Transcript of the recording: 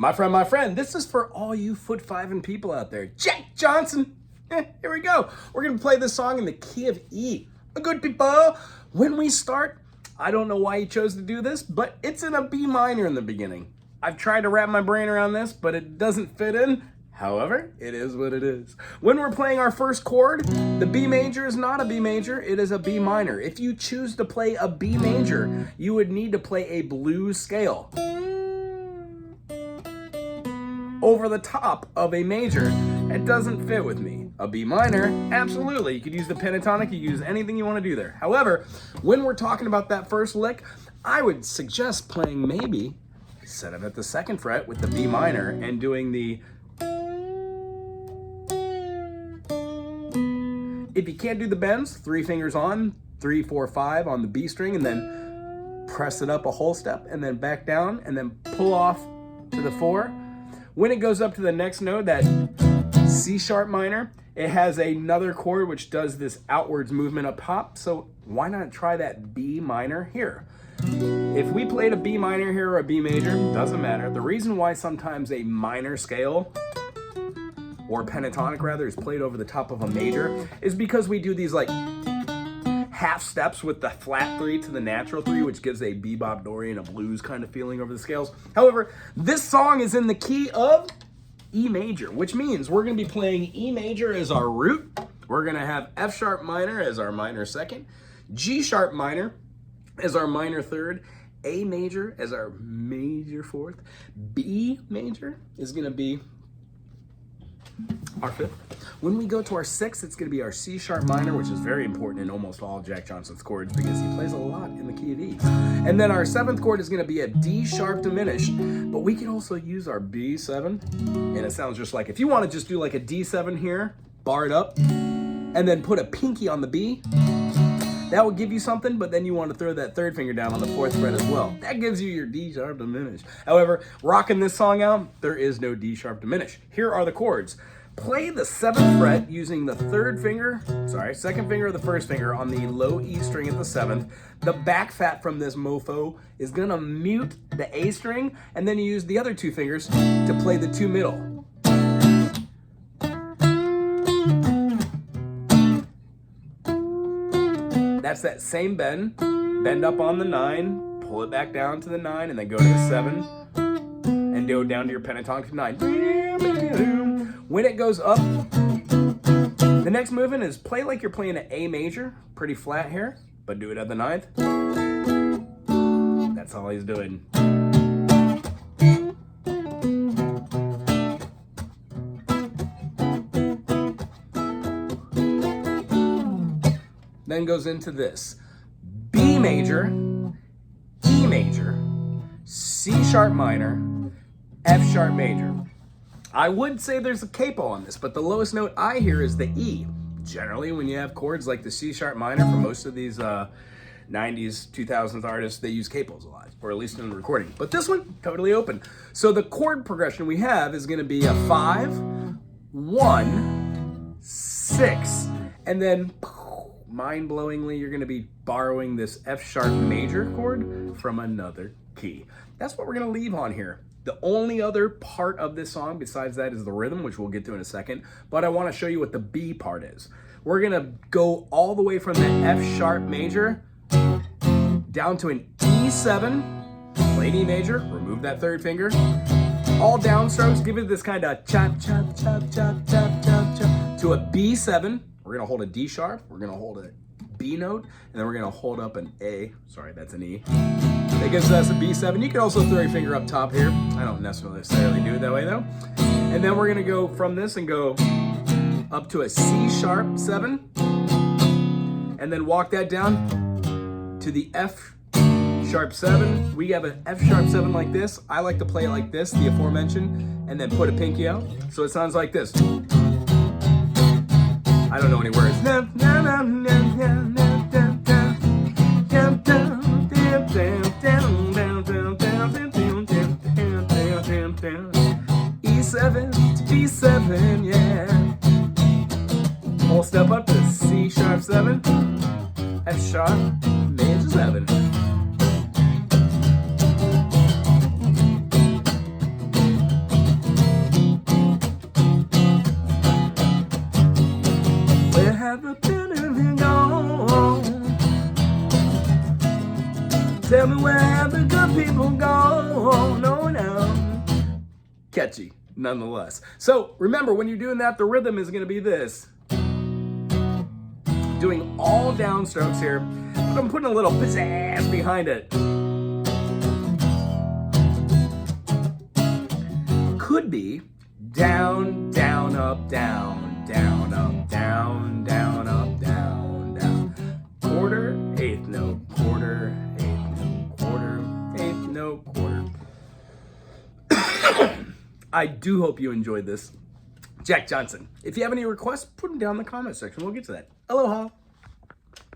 My friend, this is for all you foot fiving people out there. Jack Johnston. Here we go. We're going to play this song in the key of E. Good people. When we start, I don't know why you chose to do this, but it's in a B minor in the beginning. I've tried to wrap my brain around this, but it doesn't fit in. However, it is what it is. When we're playing our first chord, the B major is not a B major, it is a B minor. If you choose to play a B major, you would need to play a blues scale over the top of a major. It doesn't fit with me. A B minor, absolutely. You could use the pentatonic, you could use anything you want to do there. However, when we're talking about that first lick, I would suggest playing maybe set it at the second fret with the B minor and doing the. If you can't do the bends, 3 fingers on, 3, 4, 5 on the B string, and then press it up a whole step and then back down and then pull off to the 4. When it goes up to the next note, that C sharp minor, it has another chord which does this outwards movement up top. So why not try that B minor here? If we played a B minor here or a B major, doesn't matter. The reason why sometimes a minor scale or pentatonic rather is played over the top of a major is because we do these like half steps with the flat 3 to the natural 3, which gives a bebop Dorian, a blues kind of feeling over the scales. However, this song is in the key of E major, which means we're going to be playing E major as our root. We're going to have F sharp minor as our minor second, G sharp minor as our minor third, A major as our major fourth, B major is going to be our fifth. When we go to our sixth, it's going to be our C sharp minor, which is very important in almost all Jack Johnston's chords because he plays a lot in the key of E. And then our seventh chord is going to be a D sharp diminished, but we can also use our B7, and it sounds just like, if you want to just do like a D7 here, bar it up, and then put a pinky on the B, that will give you something, but then you want to throw that third finger down on the fourth fret as well. That gives you your D sharp diminished. However, rocking this song out, there is no D sharp diminished. Here are the chords. Play the 7th fret using the second finger of the first finger on the low E string at the 7th. The back fat from this mofo is gonna mute the A string, and then you use the other 2 fingers to play the 2 middle. That's that same bend up on the 9, pull it back down to the 9, and then go to the 7, and go down to your pentatonic 9. When it goes up, the next movement is play like you're playing an A major, pretty flat here, but do it at the 9th. That's all he's doing. Then goes into this. B major, E major, C sharp minor, F sharp major. I would say there's a capo on this, but the lowest note I hear is the E. Generally, when you have chords like the C sharp minor, for most of these 90s, 2000s artists, they use capos a lot, or at least in the recording. But this one, totally open. So the chord progression we have is going to be a 5, 1, 6, and then mind-blowingly, you're going to be borrowing this F sharp major chord from another key. That's what we're going to leave on here. The only other part of this song besides that is the rhythm, which we'll get to in a second, but I want to show you what the B part is. We're going to go all the way from the F sharp major down to an E7, played E major, remove that third finger, all downstrokes, give it this kind of chop, chop, chop, chop, chop, chop, chop, to a B7. We're going to hold a D sharp, we're going to hold a B note, and then we're going to hold up an A. Sorry, that's an E. That gives us a B7. You can also throw your finger up top here. I don't necessarily do it that way though. And then we're going to go from this and go up to a C sharp 7. And then walk that down to the F sharp 7. We have an F sharp 7 like this. I like to play it like this, the aforementioned, and then put a pinky out. So it sounds like this. I don't know any words. E7 to B7, yeah. Whole step up to C sharp 7, F sharp major 7. where the good people go. No, no. Catchy, nonetheless. So remember, when you're doing that, the rhythm is going to be this. Doing all downstrokes here, but I'm putting a little pizzazz behind it. Could be down, down, up, down, down, up, down, down, up, down, down. Quarter, eighth note, quarter, eighth note, quarter, eighth note, quarter. I do hope you enjoyed this. Jack Johnston. If you have any requests, put them down in the comment section. We'll get to that. Aloha.